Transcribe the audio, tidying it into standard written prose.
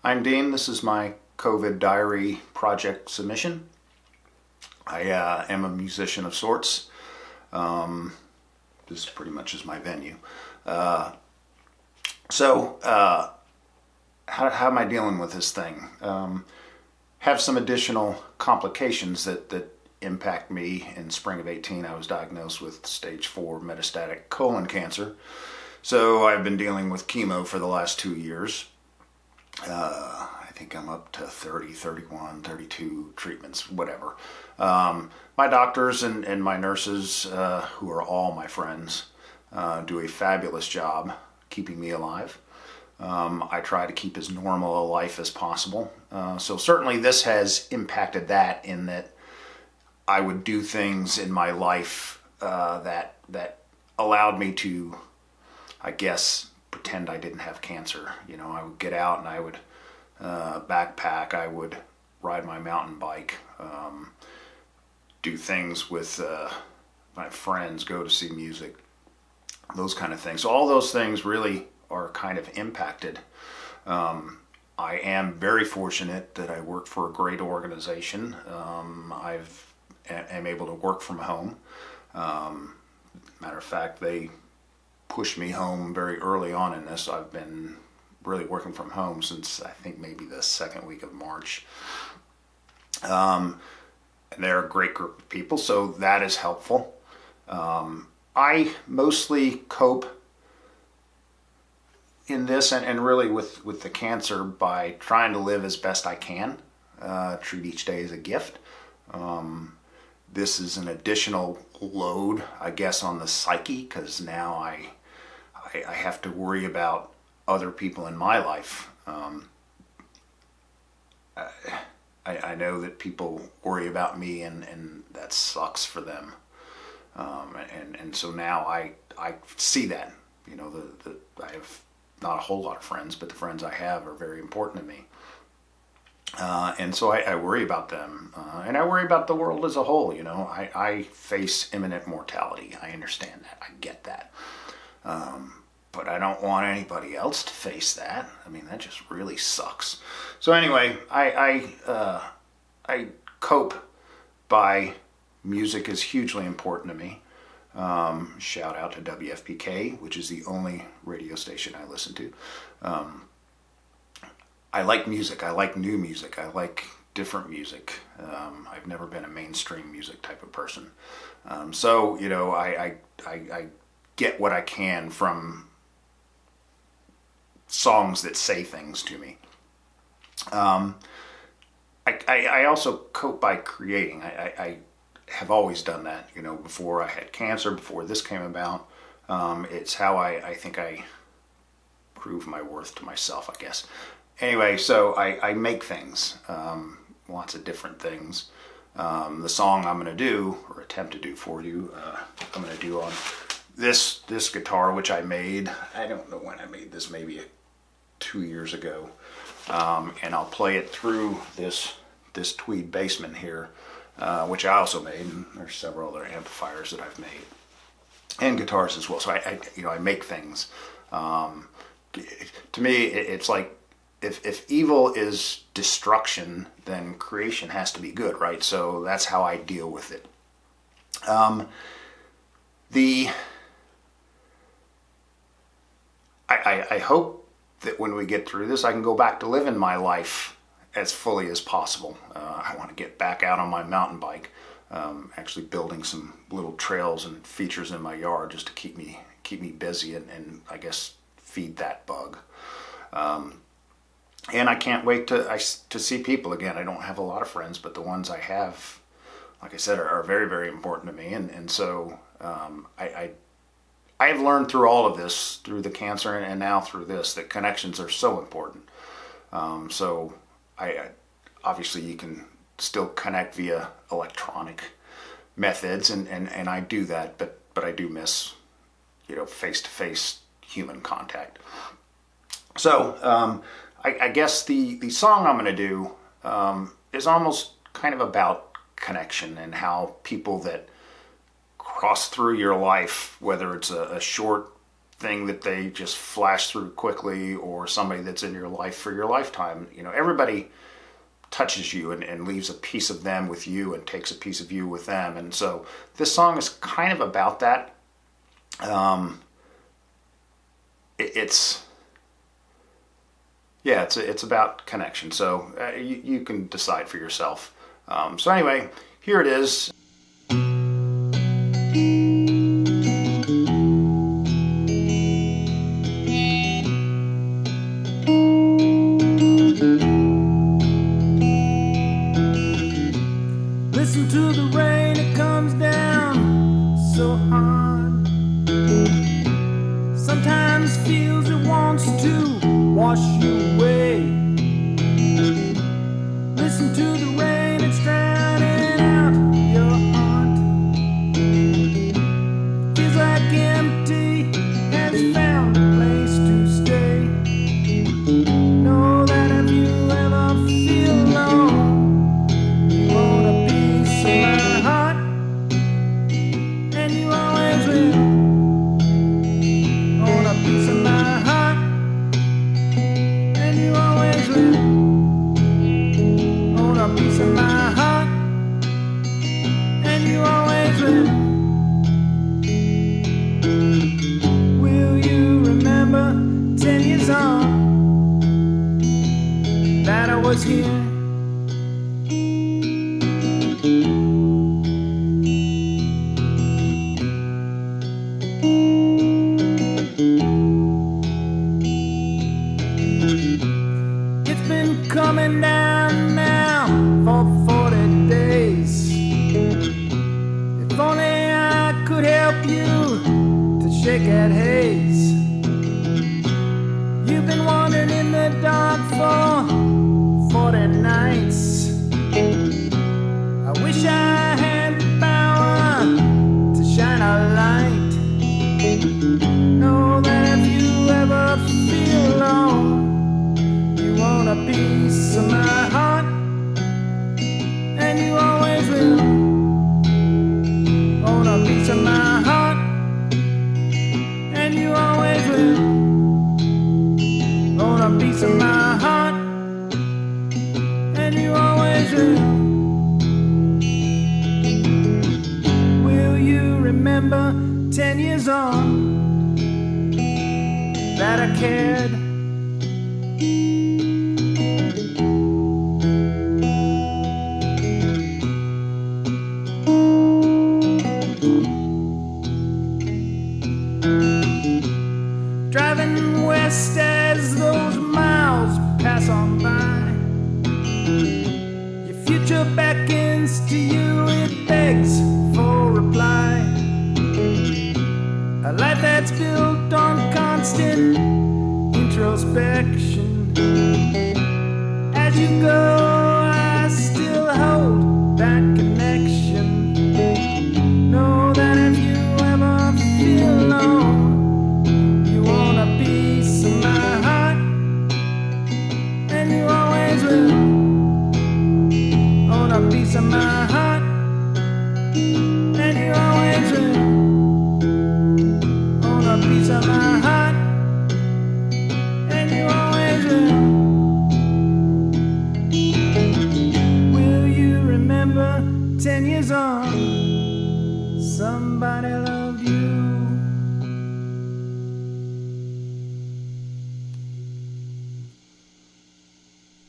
I'm Dean. This is my COVIDiary project submission. I am a musician of sorts. Um, this pretty much is my venue. Uh, so, how am I dealing with this thing? Have some additional complications that impact me. In spring of 18, I was diagnosed with stage 4 metastatic colon cancer. So I've been dealing with chemo for the last 2 years. I think I'm up to 30, 31, 32 treatments, whatever. My doctors and my nurses, who are all my friends, do a fabulous job keeping me alive. I try to keep as normal a life as possible. So certainly this has impacted that, in that I would do things in my life that allowed me to, I guess, pretend I didn't have cancer. You know, I would get out and I would backpack. I would ride my mountain bike, do things with my friends, go to see music, those kind of things. So all those things really are kind of impacted. I am very fortunate that I work for a great organization. I'm able to work from home. Matter of fact, they pushed me home very early on in this. I've been really working from home since I think maybe the second week of March. And they're a great group of people, so that is helpful. I mostly cope in this and really with the cancer by trying to live as best I can, treat each day as a gift. This is an additional load, I guess, on the psyche, because now I have to worry about other people in my life. I know that people worry about me, and that sucks for them. And so now I see that. You know, I have not a whole lot of friends, but the friends I have are very important to me. And so I worry about them, and I worry about the world as a whole. You know, I face imminent mortality. I understand that. I get that. But I don't want anybody else to face that. I mean, that just really sucks. So anyway, I cope by music is hugely important to me. Shout out to WFPK, which is the only radio station I listen to. I like music. I like new music. I like different music. I've never been a mainstream music type of person. So, you know, I get what I can from songs that say things to me. I also cope by creating. I have always done that, you know, before I had cancer, before this came about. It's how I think I prove my worth to myself, I guess. Anyway, so I make things, lots of different things. The song I'm going to do, or attempt to do for you, I'm going to do on this guitar, which I made. I don't know when I made this, maybe 2 years ago. And I'll play it through this tweed bassman here, which I also made. And there's several other amplifiers that I've made, and guitars as well. So I make things. To me, it's like, if evil is destruction, then creation has to be good, right? So that's how I deal with it. I hope that when we get through this, I can go back to living my life as fully as possible. I want to get back out on my mountain bike, actually building some little trails and features in my yard just to keep me busy and I guess feed that bug. And I can't wait to see people again. I don't have a lot of friends, but the ones I have, like I said, are very, very important to me. And so I have learned through all of this, through the cancer and now through this, that connections are so important. So I obviously you can still connect via electronic methods, and I do that, but I do miss, you know, face-to-face human contact. So I guess the song I'm going to do is almost kind of about connection and how people that cross through your life, whether it's a short thing that they just flash through quickly, or somebody that's in your life for your lifetime. You know, everybody touches you and leaves a piece of them with you and takes a piece of you with them. And so this song is kind of about that. It's about connection. So you can decide for yourself. So anyway, here it is. Listen to the rain, it comes down so hard. Sometimes feels it wants to wash you away. Listen to the rain, it's drowning out your heart. Feels like empty has found a place to stay. Know that if you ever feel alone, you want a piece of my heart, and you always will. Want a piece of my heart, and you always will. Want a piece of my heart, and you always will. Will you remember 10 years on that I was here? It's been coming down now for 40 days. If only I could help you to shake that haze. You've been wandering in the dark for 40 nights. I wish I had the power to shine a light. Know that if you ever feel alone, you want a piece of my heart, and you always will. Want a piece of my heart, and you always will. Want a piece of my heart, and you always will. Will you remember 10 years on that I cared? Driving west as those miles pass on by, your future beckons to you, it begs for reply. A life that's built on constant introspection. As you go, I still hold that connection. Know that if you ever feel alone, you want a piece of my heart, and you always will. Want a piece of my heart, and you always will. Want a piece of my heart, and you always will. Will you remember 10 years on